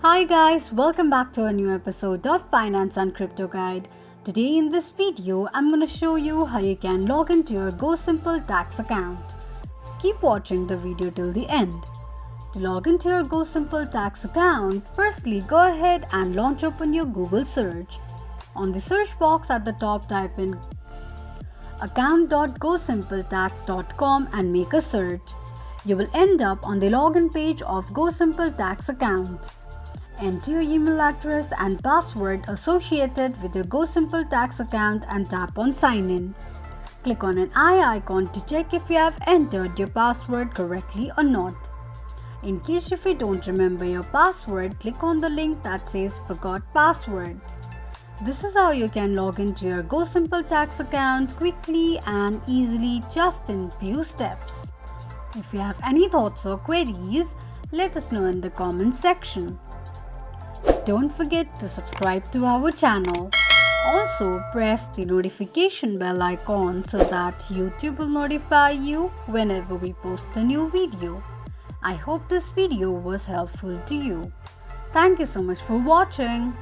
Hi guys, welcome back to a new episode of Finance and Crypto Guide. Today in this video, I'm going to show you how you can log into your GoSimple tax account. Keep watching the video till the end. To log into your GoSimple tax account, firstly go ahead and launch open your Google search. On the search box at the top, type in account.gosimpletaks.com and make a search. You will end up on the login page of GoSimple tax account. Enter your email address and password associated with your GoSimple tax account and tap on sign in. Click on an eye icon to check if you have entered your password correctly or not. In case if you don't remember your password, click on the link that says forgot password. This is how you can log into your GoSimple tax account quickly and easily just in few steps. If you have any thoughts or queries, let us know in the comment section. Don't forget to subscribe to our channel. Also, press the notification bell icon so that YouTube will notify you whenever we post a new video. I hope this video was helpful to you. Thank you so much for watching.